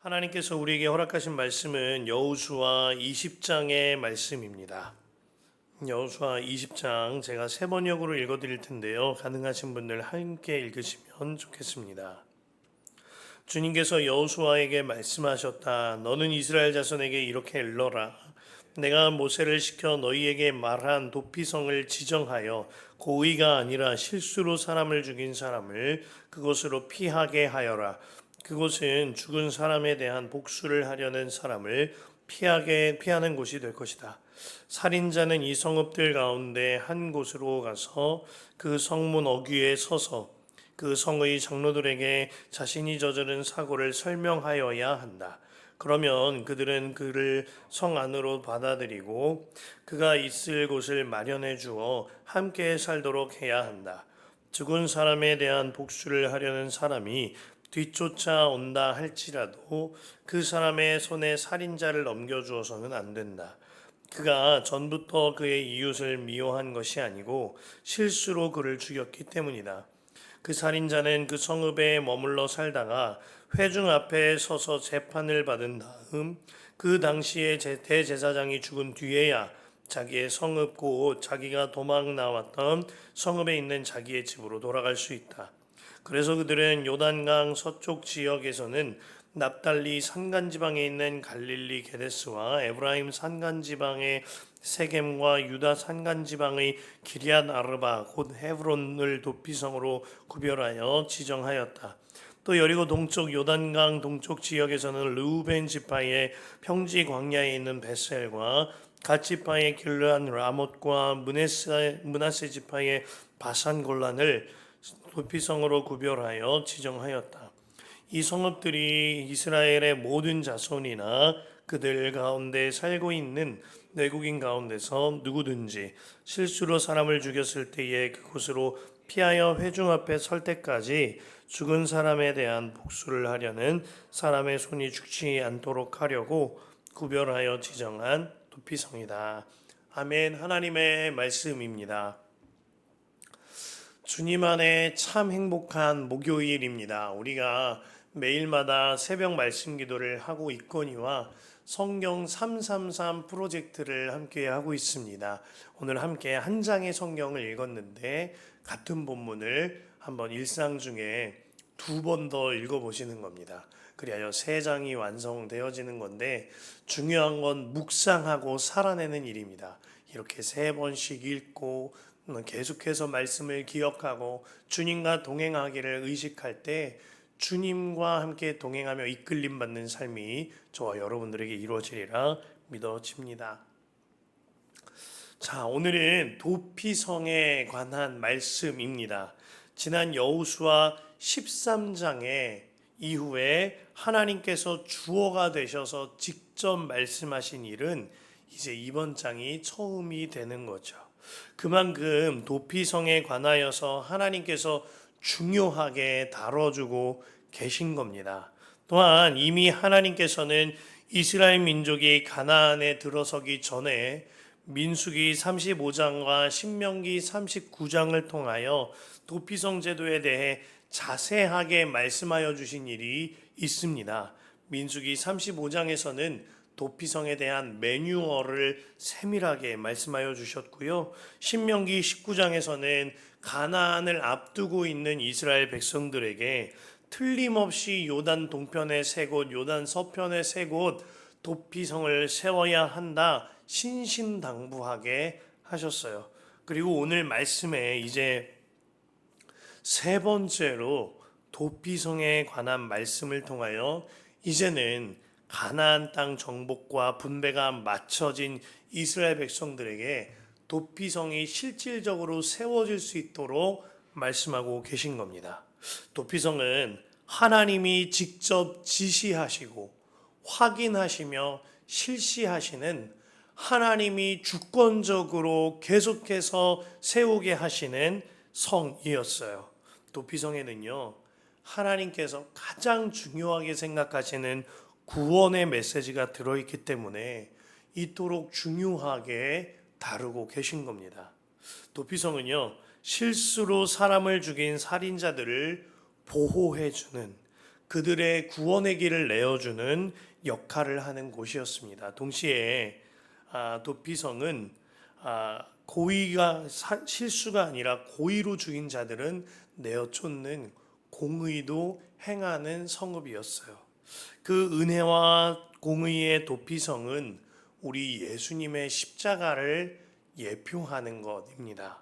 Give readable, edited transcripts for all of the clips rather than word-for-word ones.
하나님께서 우리에게 허락하신 말씀은 여호수아 20장의 말씀입니다. 여호수아 20장 제가 세 번역으로 읽어드릴 텐데요. 가능하신 분들 함께 읽으시면 좋겠습니다. 주님께서 여호수아에게 말씀하셨다. 너는 이스라엘 자손에게 이렇게 일러라. 내가 모세를 시켜 너희에게 말한 도피성을 지정하여 고의가 아니라 실수로 사람을 죽인 사람을 그곳으로 피하게 하여라. 그곳은 죽은 사람에 대한 복수를 하려는 사람을 피하는 곳이 될 것이다. 살인자는 이 성읍들 가운데 한 곳으로 가서 그 성문 어귀에 서서 그 성의 장로들에게 자신이 저지른 사고를 설명하여야 한다. 그러면 그들은 그를 성 안으로 받아들이고 그가 있을 곳을 마련해 주어 함께 살도록 해야 한다. 죽은 사람에 대한 복수를 하려는 사람이 뒤쫓아 온다 할지라도 그 사람의 손에 살인자를 넘겨주어서는 안 된다. 그가 전부터 그의 이웃을 미워한 것이 아니고 실수로 그를 죽였기 때문이다. 그 살인자는 그 성읍에 머물러 살다가 회중 앞에 서서 재판을 받은 다음 그 당시에 대제사장이 죽은 뒤에야 자기의 성읍 곧 자기가 도망 나왔던 성읍에 있는 자기의 집으로 돌아갈 수 있다. 그래서 그들은 요단강 서쪽 지역에서는 납달리 산간지방에 있는 갈릴리 게데스와 에브라임 산간지방의 세겜과 유다 산간지방의 기럇 아르바 곧 헤브론을 도피성으로 구별하여 지정하였다. 또 여리고 동쪽 요단강 동쪽 지역에서는 르우벤 지파의 평지 광야에 있는 베셀과 갓 지파의 길르한 라못과 므낫세 지파의 바산 골란을 도피성으로 구별하여 지정하였다. 이 성읍들이 이스라엘의 모든 자손이나 그들 가운데 살고 있는 내국인 가운데서 누구든지 실수로 사람을 죽였을 때에 그곳으로 피하여 회중 앞에 설 때까지 죽은 사람에 대한 복수를 하려는 사람의 손이 죽지 않도록 하려고 구별하여 지정한 도피성이다. 아멘. 하나님의 말씀입니다. 주님 안에 참 행복한 목요일입니다. 우리가 매일마다 새벽 말씀 기도를 하고 있거니와 성경 333 프로젝트를 함께 하고 있습니다. 오늘 함께 한 장의 성경을 읽었는데 같은 본문을 한번 일상 중에 두 번 더 읽어보시는 겁니다. 그리하여 세 장이 완성되어지는 건데 중요한 건 묵상하고 살아내는 일입니다. 이렇게 세 번씩 읽고 계속해서 말씀을 기억하고 주님과 동행하기를 의식할 때 주님과 함께 동행하며 이끌림 받는 삶이 저와 여러분들에게 이루어지리라 믿어집니다. 자, 오늘은 도피성에 관한 말씀입니다. 지난 여호수아 13장에 이후에 하나님께서 주어가 되셔서 직접 말씀하신 일은 이제 이번 장이 처음이 되는 거죠. 그만큼 도피성에 관하여서 하나님께서 중요하게 다뤄주고 계신 겁니다. 또한 이미 하나님께서는 이스라엘 민족이 가나안에 들어서기 전에 민수기 35장과 신명기 39장을 통하여 도피성 제도에 대해 자세하게 말씀하여 주신 일이 있습니다. 민수기 35장에서는 도피성에 대한 매뉴얼을 세밀하게 말씀하여 주셨고요. 신명기 19장에서는 가나안을 앞두고 있는 이스라엘 백성들에게 틀림없이 요단 동편의 세 곳, 요단 서편의 세 곳 도피성을 세워야 한다 신신당부하게 하셨어요. 그리고 오늘 말씀에 이제 세 번째로 도피성에 관한 말씀을 통하여 이제는 가나안 땅 정복과 분배가 맞춰진 이스라엘 백성들에게 도피성이 실질적으로 세워질 수 있도록 말씀하고 계신 겁니다. 도피성은 하나님이 직접 지시하시고 확인하시며 실시하시는 하나님이 주권적으로 계속해서 세우게 하시는 성이었어요. 도피성에는요, 하나님께서 가장 중요하게 생각하시는 구원의 메시지가 들어있기 때문에 이토록 중요하게 다루고 계신 겁니다. 도피성은요, 실수로 사람을 죽인 살인자들을 보호해주는 그들의 구원의 길을 내어주는 역할을 하는 곳이었습니다. 동시에 도피성은 고의가 실수가 아니라 고의로 죽인 자들은 내어 쫓는 공의도 행하는 성읍이었어요. 그 은혜와 공의의 도피성은 우리 예수님의 십자가를 예표하는 것입니다.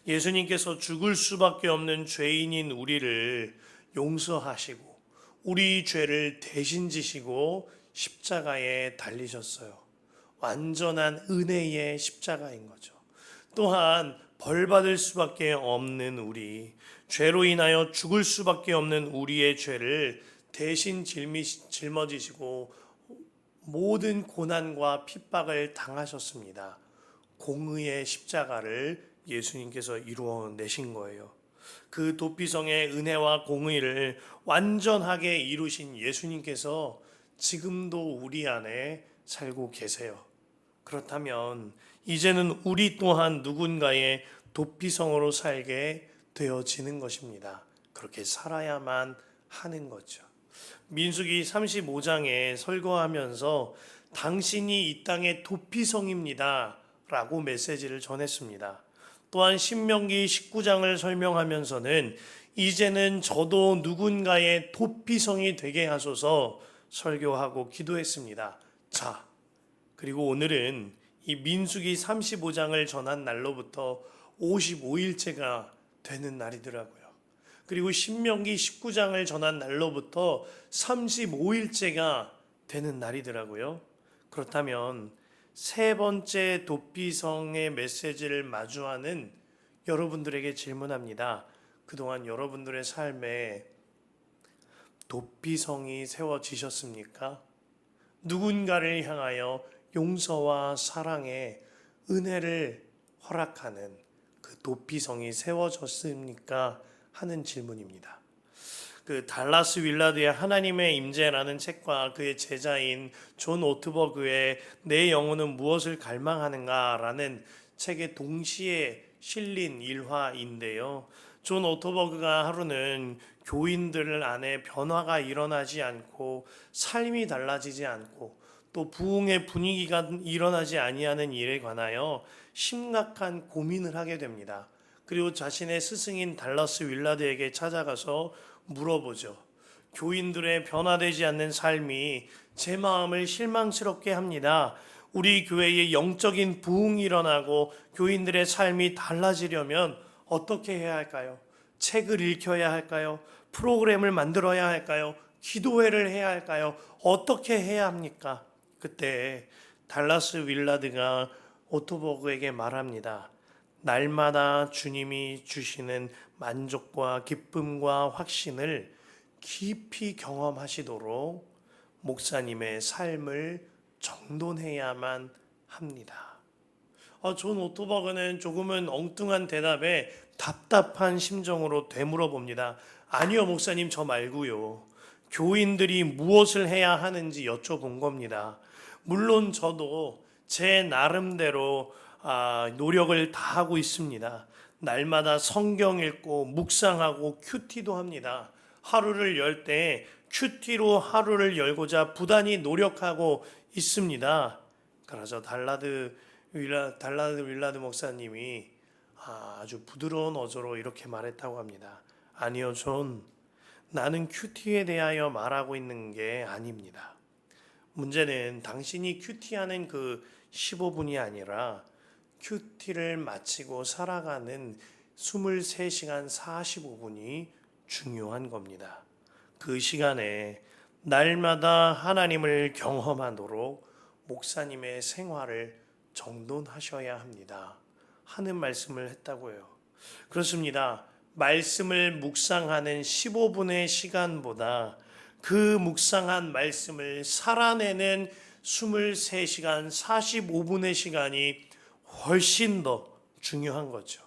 예수님께서 죽을 수밖에 없는 죄인인 우리를 용서하시고 우리 죄를 대신 지시고 십자가에 달리셨어요. 완전한 은혜의 십자가인 거죠. 또한 벌 받을 수밖에 없는 우리, 죄로 인하여 죽을 수밖에 없는 우리의 죄를 대신 짊어지시고 모든 고난과 핍박을 당하셨습니다. 공의의 십자가를 예수님께서 이루어내신 거예요. 그 도피성의 은혜와 공의를 완전하게 이루신 예수님께서 지금도 우리 안에 살고 계세요. 그렇다면 이제는 우리 또한 누군가의 도피성으로 살게 되어지는 것입니다. 그렇게 살아야만 하는 거죠. 민수기 35장에 설교하면서 당신이 이 땅의 도피성입니다 라고 메시지를 전했습니다. 또한 신명기 19장을 설명하면서는 이제는 저도 누군가의 도피성이 되게 하소서 설교하고 기도했습니다. 자, 그리고 오늘은 이 민수기 35장을 전한 날로부터 55일째가 되는 날이더라고요. 그리고 신명기 19장을 전한 날로부터 35일째가 되는 날이더라고요. 그렇다면 세 번째 도피성의 메시지를 마주하는 여러분들에게 질문합니다. 그동안 여러분들의 삶에 도피성이 세워지셨습니까? 누군가를 향하여 용서와 사랑의 은혜를 허락하는 그 도피성이 세워졌습니까? 하는 질문입니다. 그 달라스 윌라드의 하나님의 임재라는 책과 그의 제자인 존 오트버그의 내 영혼은 무엇을 갈망하는가라는 책에 동시에 실린 일화인데요. 존 오토버그가 하루는 교인들 안에 변화가 일어나지 않고 삶이 달라지지 않고 또 부흥의 분위기가 일어나지 아니하는 일에 관하여 심각한 고민을 하게 됩니다. 그리고 자신의 스승인 달라스 윌라드에게 찾아가서 물어보죠. 교인들의 변화되지 않는 삶이 제 마음을 실망스럽게 합니다. 우리 교회에 영적인 부흥이 일어나고 교인들의 삶이 달라지려면 어떻게 해야 할까요? 책을 읽혀야 할까요? 프로그램을 만들어야 할까요? 기도회를 해야 할까요? 어떻게 해야 합니까? 그때 달라스 윌라드가 오토버그에게 말합니다. 날마다 주님이 주시는 만족과 기쁨과 확신을 깊이 경험하시도록 목사님의 삶을 정돈해야만 합니다. 존 오토버그는 조금은 엉뚱한 대답에 답답한 심정으로 되물어봅니다. 아니요, 목사님, 저 말고요. 교인들이 무엇을 해야 하는지 여쭤본 겁니다. 물론 저도 제 나름대로 노력을 다하고 있습니다. 날마다 성경 읽고 묵상하고 큐티도 합니다. 하루를 열 때 큐티로 하루를 열고자 부단히 노력하고 있습니다. 그래서 달라드 윌라드 목사님이 아주 부드러운 어조로 이렇게 말했다고 합니다. 아니요, 존, 나는 큐티에 대하여 말하고 있는 게 아닙니다. 문제는 당신이 큐티하는 그 15분이 아니라 큐티를 마치고 살아가는 23시간 45분이 중요한 겁니다. 그 시간에 날마다 하나님을 경험하도록 목사님의 생활을 정돈하셔야 합니다. 하는 말씀을 했다고요. 그렇습니다. 말씀을 묵상하는 15분의 시간보다 그 묵상한 말씀을 살아내는 23시간 45분의 시간이 훨씬 더 중요한 거죠.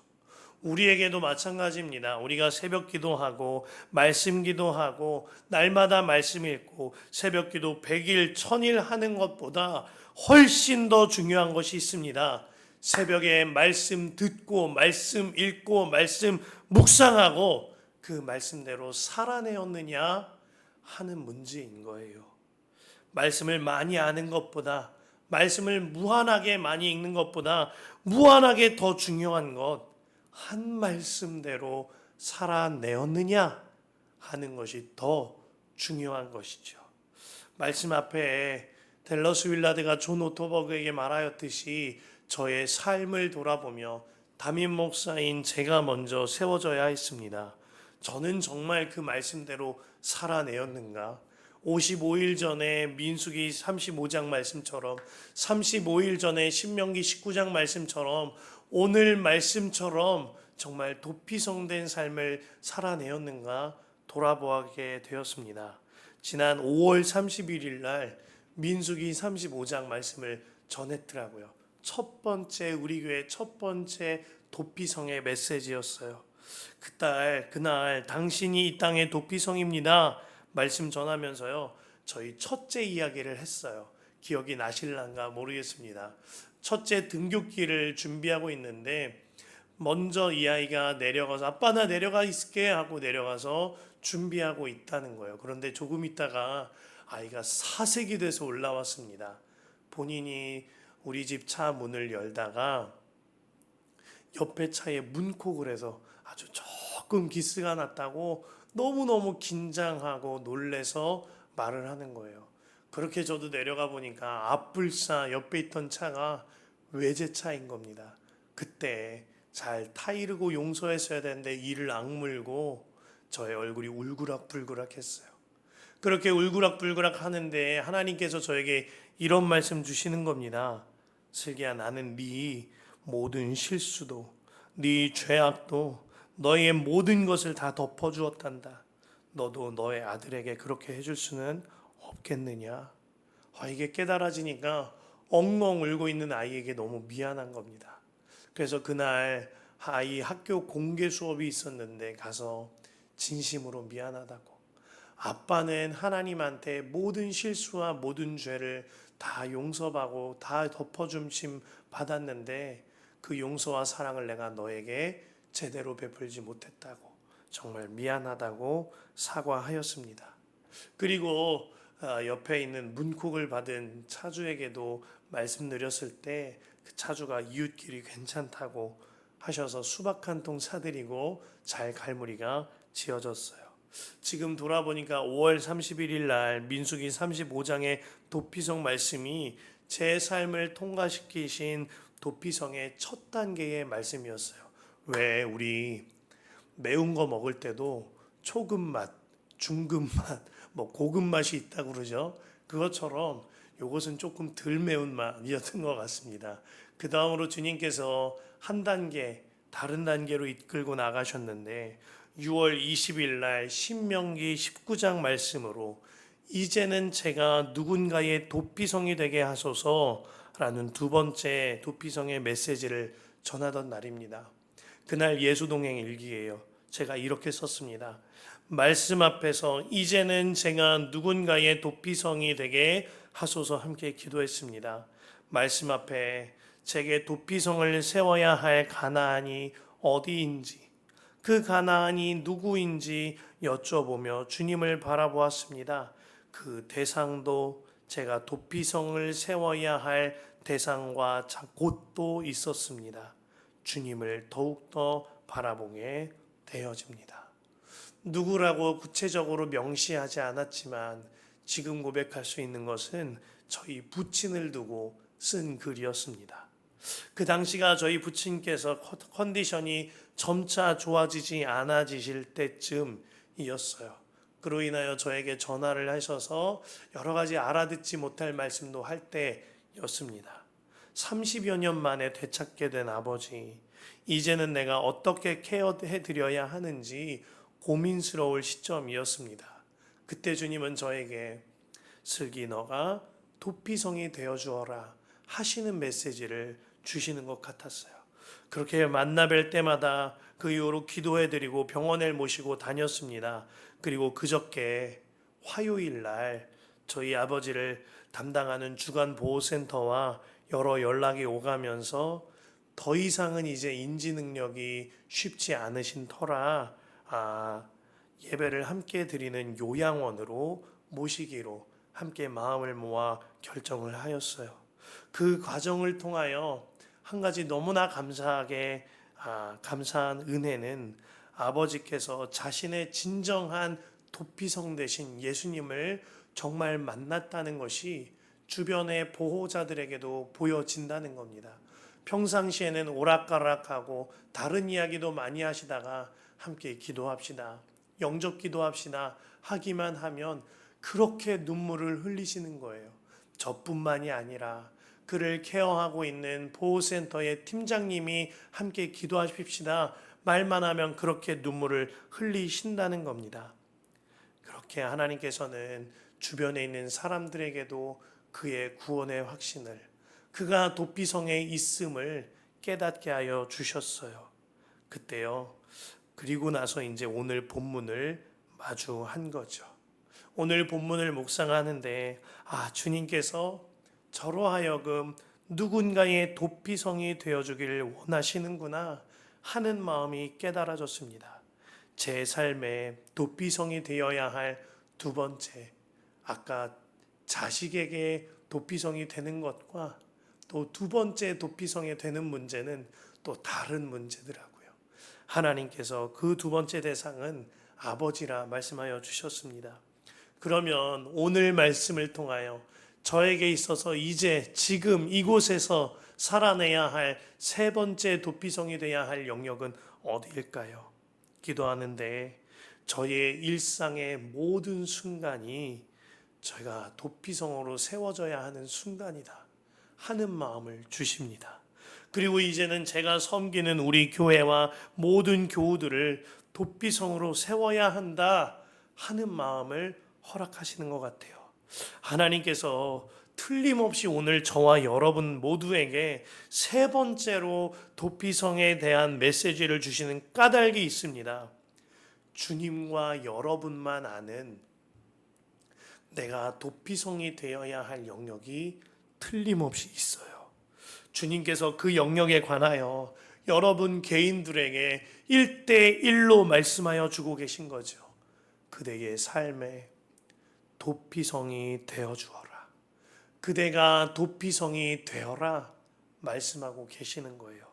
우리에게도 마찬가지입니다. 우리가 새벽 기도하고 말씀 기도하고 날마다 말씀 읽고 새벽 기도 100일 1000일 하는 것보다 훨씬 더 중요한 것이 있습니다. 새벽에 말씀 듣고 말씀 읽고 말씀 묵상하고 그 말씀대로 살아내었느냐 하는 문제인 거예요. 말씀을 많이 아는 것보다, 말씀을 무한하게 많이 읽는 것보다 무한하게 더 중요한 것, 한 말씀대로 살아내었느냐 하는 것이 더 중요한 것이죠. 말씀 앞에 댈러스 윌라드가 존 오토버그에게 말하였듯이 저의 삶을 돌아보며 담임 목사인 제가 먼저 세워져야 했습니다. 저는 정말 그 말씀대로 살아내었는가? 55일 전에 민수기 35장 말씀처럼, 35일 전에 신명기 19장 말씀처럼, 오늘 말씀처럼 정말 도피성된 삶을 살아내었는가 돌아보게 되었습니다. 지난 5월 31일 날 민수기 35장 말씀을 전했더라고요. 첫 번째, 우리 교회 첫 번째 도피성의 메시지였어요. 그날 당신이 이 땅의 도피성입니다 말씀 전하면서요, 저희 첫째 이야기를 했어요. 기억이 나실란가 모르겠습니다. 첫째 등굣길을 준비하고 있는데 먼저 이 아이가 내려가서 아빠 나 내려가 있을게 하고 내려가서 준비하고 있다는 거예요. 그런데 조금 있다가 아이가 사색이 돼서 올라왔습니다. 본인이 우리 집 차 문을 열다가 옆에 차에 문콕을 해서 아주 조금 기스가 났다고 너무너무 긴장하고 놀래서 말을 하는 거예요. 그렇게 저도 내려가 보니까 앞불사 옆에 있던 차가 외제차인 겁니다. 그때 잘 타이르고 용서했어야 되는데 이를 악물고 저의 얼굴이 울그락불그락 했어요. 그렇게 울그락불그락 하는데 하나님께서 저에게 이런 말씀 주시는 겁니다. 슬기야, 나는 네 모든 실수도 네 죄악도 너의 모든 것을 다 덮어주었단다. 너도 너의 아들에게 그렇게 해줄 수는 없겠느냐. 이게 깨달아지니까 엉엉 울고 있는 아이에게 너무 미안한 겁니다. 그래서 그날 아이 학교 공개 수업이 있었는데 가서 진심으로 미안하다고, 아빠는 하나님한테 모든 실수와 모든 죄를 다 용서하고 다 덮어줌심 받았는데 그 용서와 사랑을 내가 너에게 제대로 베풀지 못했다고 정말 미안하다고 사과하였습니다. 그리고 옆에 있는 문콕을 받은 차주에게도 말씀드렸을 때 그 차주가 이웃길이 괜찮다고 하셔서 수박 한 통 사드리고 잘 갈무리가 지어졌어요. 지금 돌아보니까 5월 31일 날 민수기 35장의 도피성 말씀이 제 삶을 통과시키신 도피성의 첫 단계의 말씀이었어요. 왜 우리 매운 거 먹을 때도 초급 맛, 중급 맛, 고급 맛이 있다고 그러죠. 그것처럼 이것은 조금 덜 매운 맛이었던 것 같습니다. 그 다음으로 주님께서 한 단계, 다른 단계로 이끌고 나가셨는데 6월 20일 날 신명기 19장 말씀으로 이제는 제가 누군가의 도피성이 되게 하소서라는 두 번째 도피성의 메시지를 전하던 날입니다. 그날 예수동행 일기예요. 제가 이렇게 썼습니다. 말씀 앞에서 이제는 제가 누군가의 도피성이 되게 하소서 함께 기도했습니다. 말씀 앞에 제게 도피성을 세워야 할 가나안이 어디인지, 그 가나안이 누구인지 여쭤보며 주님을 바라보았습니다. 그 대상도 제가 도피성을 세워야 할 대상과 곳도 있었습니다. 주님을 더욱더 바라보게 되어집니다. 누구라고 구체적으로 명시하지 않았지만 지금 고백할 수 있는 것은 저희 부친을 두고 쓴 글이었습니다. 그 당시가 저희 부친께서 컨디션이 점차 좋아지지 않아지실 때쯤이었어요. 그로 인하여 저에게 전화를 하셔서 여러 가지 알아듣지 못할 말씀도 할 때였습니다. 30여 년 만에 되찾게 된 아버지, 이제는 내가 어떻게 케어해 드려야 하는지 고민스러울 시점이었습니다. 그때 주님은 저에게 슬기 너가 도피성이 되어 주어라 하시는 메시지를 주시는 것 같았어요. 그렇게 만나뵐 때마다 그 이후로 기도해드리고 병원에 모시고 다녔습니다. 그리고 그저께 화요일 날 저희 아버지를 담당하는 주간보호센터와 여러 연락이 오가면서 더 이상은 이제 인지 능력이 쉽지 않으신 터라 예배를 함께 드리는 요양원으로 모시기로 함께 마음을 모아 결정을 하였어요. 그 과정을 통하여 한 가지 너무나 감사한 은혜는 아버지께서 자신의 진정한 도피성 되신 예수님을 정말 만났다는 것이 주변의 보호자들에게도 보여진다는 겁니다. 평상시에는 오락가락하고 다른 이야기도 많이 하시다가 함께 기도합시다, 영접 기도합시다 하기만 하면 그렇게 눈물을 흘리시는 거예요. 저뿐만이 아니라 그를 케어하고 있는 보호센터의 팀장님이 함께 기도하십시다 말만 하면 그렇게 눈물을 흘리신다는 겁니다. 그렇게 하나님께서는 주변에 있는 사람들에게도 그의 구원의 확신을, 그가 도피성에 있음을 깨닫게 하여 주셨어요. 그때요. 그리고 나서 이제 오늘 본문을 마주한 거죠. 오늘 본문을 묵상하는데 주님께서 저로 하여금 누군가의 도피성이 되어주기를 원하시는구나 하는 마음이 깨달아졌습니다. 제 삶의 도피성이 되어야 할 두 번째, 아까 자식에게 도피성이 되는 것과 또 두 번째 도피성이 되는 문제는 또 다른 문제더라고요. 하나님께서 그 두 번째 대상은 아버지라 말씀하여 주셨습니다. 그러면 오늘 말씀을 통하여 저에게 있어서 이제 지금 이곳에서 살아내야 할 세 번째 도피성이 되어야 할 영역은 어디일까요? 기도하는데 저의 일상의 모든 순간이 제가 도피성으로 세워져야 하는 순간이다 하는 마음을 주십니다. 그리고 이제는 제가 섬기는 우리 교회와 모든 교우들을 도피성으로 세워야 한다 하는 마음을 허락하시는 것 같아요. 하나님께서 틀림없이 오늘 저와 여러분 모두에게 세 번째로 도피성에 대한 메시지를 주시는 까닭이 있습니다. 주님과 여러분만 아는 내가 도피성이 되어야 할 영역이 틀림없이 있어요. 주님께서 그 영역에 관하여 여러분 개인들에게 1대1로 말씀하여 주고 계신 거죠. 그대의 삶에 도피성이 되어 주어라. 그대가 도피성이 되어라 말씀하고 계시는 거예요.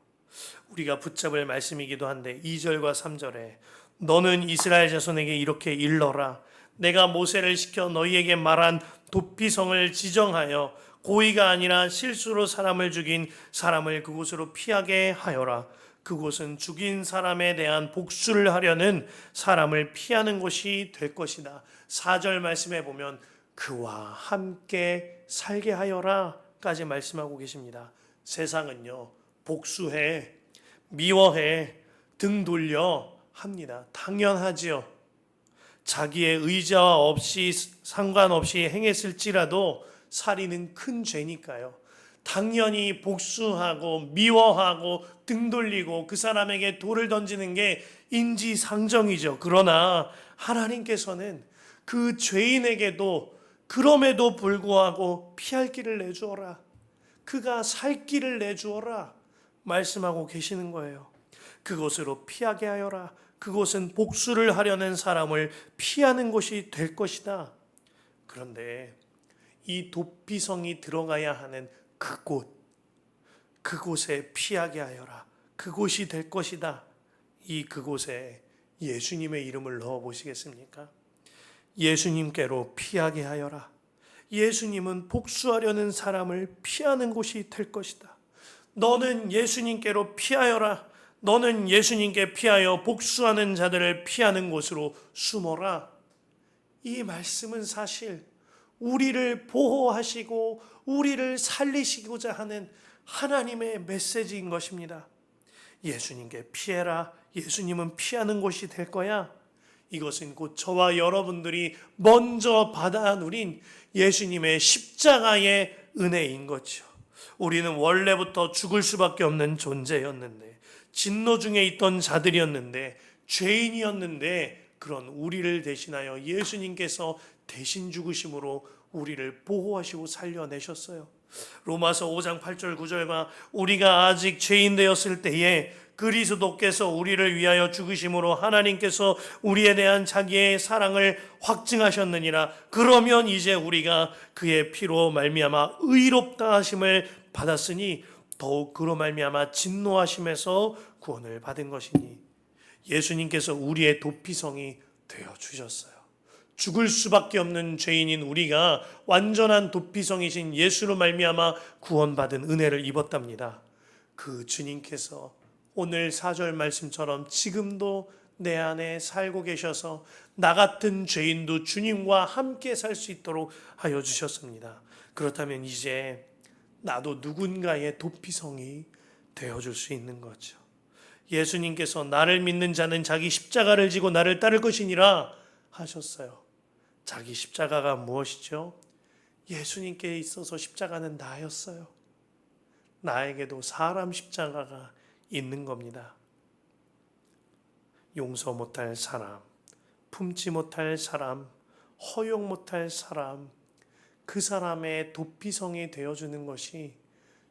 우리가 붙잡을 말씀이기도 한데 2절과 3절에 너는 이스라엘 자손에게 이렇게 일러라. 내가 모세를 시켜 너희에게 말한 도피성을 지정하여 고의가 아니라 실수로 사람을 죽인 사람을 그곳으로 피하게 하여라. 그곳은 죽인 사람에 대한 복수를 하려는 사람을 피하는 곳이 될 것이다. 4절 말씀해 보면 그와 함께 살게 하여라 까지 말씀하고 계십니다. 세상은요, 복수해, 미워해, 등 돌려 합니다. 당연하지요. 자기의 의지와 없이 상관없이 행했을지라도 살인은 큰 죄니까요. 당연히 복수하고 미워하고 등 돌리고 그 사람에게 돌을 던지는 게 인지상정이죠. 그러나 하나님께서는 그 죄인에게도 그럼에도 불구하고 피할 길을 내주어라. 그가 살 길을 내주어라 말씀하고 계시는 거예요. 그곳으로 피하게 하여라. 그곳은 복수를 하려는 사람을 피하는 곳이 될 것이다. 그런데 이 도피성이 들어가야 하는 그곳에 피하게 하여라. 그곳이 될 것이다. 그곳에 예수님의 이름을 넣어 보시겠습니까? 예수님께로 피하게 하여라. 예수님은 복수하려는 사람을 피하는 곳이 될 것이다. 너는 예수님께로 피하여라. 너는 예수님께 피하여 복수하는 자들을 피하는 곳으로 숨어라. 이 말씀은 사실 우리를 보호하시고 우리를 살리시고자 하는 하나님의 메시지인 것입니다. 예수님께 피해라. 예수님은 피하는 곳이 될 거야. 이것은 곧 저와 여러분들이 먼저 받아 누린 예수님의 십자가의 은혜인 거죠. 우리는 원래부터 죽을 수밖에 없는 존재였는데, 진노 중에 있던 자들이었는데, 죄인이었는데, 그런 우리를 대신하여 예수님께서 대신 죽으심으로 우리를 보호하시고 살려내셨어요. 로마서 5장 8절 9절과 우리가 아직 죄인 되었을 때에 그리스도께서 우리를 위하여 죽으심으로 하나님께서 우리에 대한 자기의 사랑을 확증하셨느니라. 그러면 이제 우리가 그의 피로 말미암아 의롭다 하심을 받았으니 더욱 그로 말미암아 진노하심에서 구원을 받은 것이니. 예수님께서 우리의 도피성이 되어 주셨어요. 죽을 수밖에 없는 죄인인 우리가 완전한 도피성이신 예수로 말미암아 구원받은 은혜를 입었답니다. 그 주님께서 오늘 4절 말씀처럼 지금도 내 안에 살고 계셔서 나 같은 죄인도 주님과 함께 살 수 있도록 하여 주셨습니다. 그렇다면 이제 나도 누군가의 도피성이 되어줄 수 있는 거죠. 예수님께서 나를 믿는 자는 자기 십자가를 지고 나를 따를 것이니라 하셨어요. 자기 십자가가 무엇이죠? 예수님께 있어서 십자가는 나였어요. 나에게도 사람 십자가가 있는 겁니다. 용서 못할 사람, 품지 못할 사람, 허용 못할 사람, 그 사람의 도피성이 되어주는 것이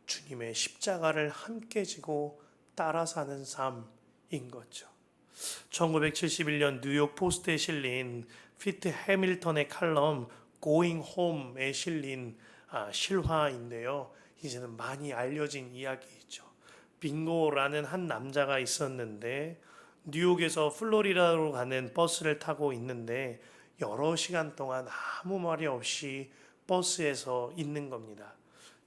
주님의 십자가를 함께 지고 따라 사는 삶인 거죠. 1971년 뉴욕 포스트에 실린 피트 해밀턴의 칼럼 Going Home에 실린 실화인데요. 이제는 많이 알려진 이야기이죠. 빙고라는 한 남자가 있었는데 뉴욕에서 플로리다로 가는 버스를 타고 있는데 여러 시간 동안 아무 말이 없이 버스에서 있는 겁니다.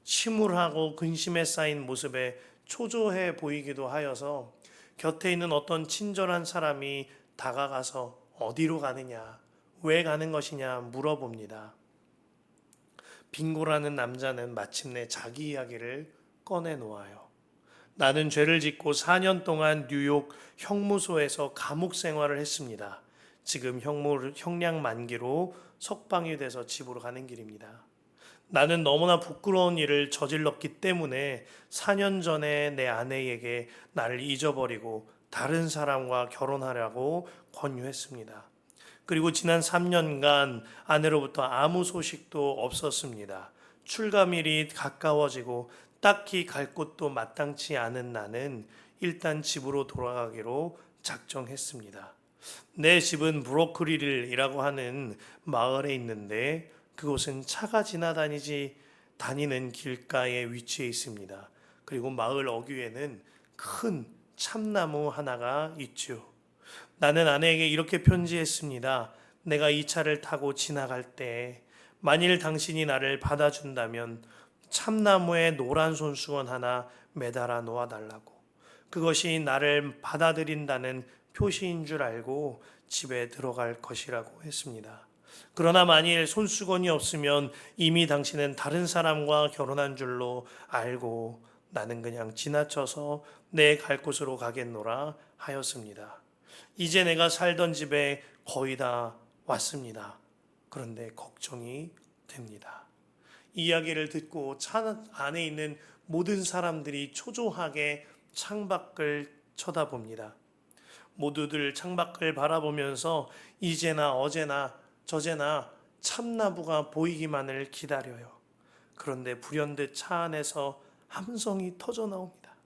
침울하고 근심에 쌓인 모습에 초조해 보이기도 하여서 곁에 있는 어떤 친절한 사람이 다가가서 어디로 가느냐, 왜 가는 것이냐 물어봅니다. 빙고라는 남자는 마침내 자기 이야기를 꺼내놓아요. 나는 죄를 짓고 4년 동안 뉴욕 형무소에서 감옥 생활을 했습니다. 지금 형량 만기로 석방이 돼서 집으로 가는 길입니다. 나는 너무나 부끄러운 일을 저질렀기 때문에 4년 전에 내 아내에게 나를 잊어버리고 다른 사람과 결혼하라고 권유했습니다. 그리고 지난 3년간 아내로부터 아무 소식도 없었습니다. 출가일이 가까워지고 딱히 갈 곳도 마땅치 않은 나는 일단 집으로 돌아가기로 작정했습니다. 내 집은 브로클린이라고 하는 마을에 있는데 그곳은 차가 다니는 길가에 위치해 있습니다. 그리고 마을 어귀에는 큰 참나무 하나가 있죠. 나는 아내에게 이렇게 편지했습니다. 내가 이 차를 타고 지나갈 때 만일 당신이 나를 받아준다면 참나무에 노란 손수건 하나 매달아 놓아달라고. 그것이 나를 받아들인다는 표시인 줄 알고 집에 들어갈 것이라고 했습니다. 그러나 만일 손수건이 없으면 이미 당신은 다른 사람과 결혼한 줄로 알고 나는 그냥 지나쳐서 내 갈 곳으로 가겠노라 하였습니다. 이제 내가 살던 집에 거의 다 왔습니다. 그런데 걱정이 됩니다. 이 이야기를 듣고 차 안에 있는 모든 사람들이 초조하게 창밖을 쳐다봅니다. 모두들 창밖을 바라보면서 이제나 어제나 저제나 참나무가 보이기만을 기다려요. 그런데 불현듯 차 안에서 함성이 터져 나옵니다.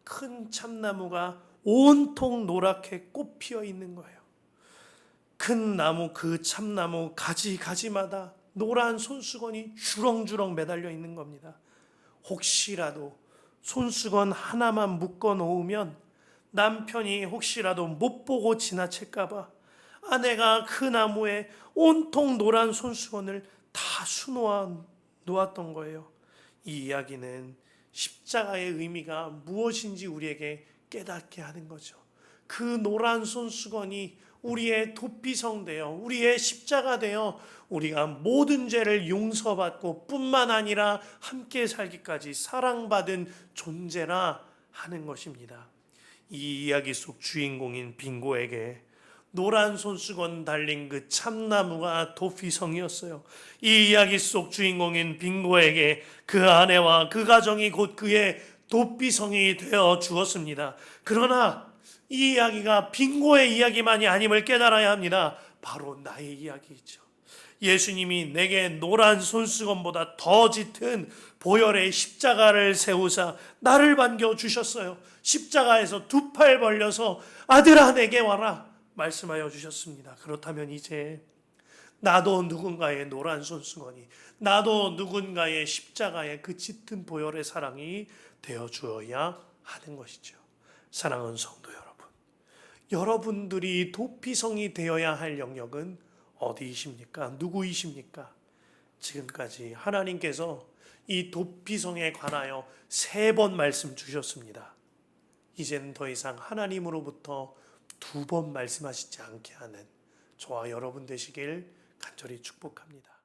큰 참나무가 온통 노랗게 꽃 피어 있는 거예요. 큰 나무, 그 참나무 가지마다 노란 손수건이 주렁주렁 매달려 있는 겁니다. 혹시라도 손수건 하나만 묶어 놓으면 남편이 혹시라도 못 보고 지나칠까봐 아내가 그 나무에 온통 노란 손수건을 다 수놓아 놓았던 거예요. 이 이야기는 십자가의 의미가 무엇인지 우리에게 깨닫게 하는 거죠. 그 노란 손수건이 우리의 도피성 되어 우리의 십자가 되어 우리가 모든 죄를 용서받고 뿐만 아니라 함께 살기까지 사랑받은 존재라 하는 것입니다. 이 이야기 속 주인공인 빙고에게 노란 손수건 달린 그 참나무가 도피성이었어요. 이 이야기 속 주인공인 빙고에게 그 아내와 그 가정이 곧 그의 도피성이 되어 주었습니다. 그러나 이 이야기가 빙고의 이야기만이 아님을 깨달아야 합니다. 바로 나의 이야기이죠. 예수님이 내게 노란 손수건보다 더 짙은 보혈의 십자가를 세우사 나를 반겨 주셨어요. 십자가에서 두 팔 벌려서 아들아 내게 와라 말씀하여 주셨습니다. 그렇다면 이제 나도 누군가의 노란 손수건이, 나도 누군가의 십자가의 그 짙은 보혈의 사랑이 되어 주어야 하는 것이죠. 사랑하는 성도 여러분, 여러분들이 도피성이 되어야 할 영역은 어디이십니까? 누구이십니까? 지금까지 하나님께서 이 도피성에 관하여 3번 말씀 주셨습니다. 이제는 더 이상 하나님으로부터 2번 말씀하시지 않게 하는 저와 여러분 되시길 간절히 축복합니다.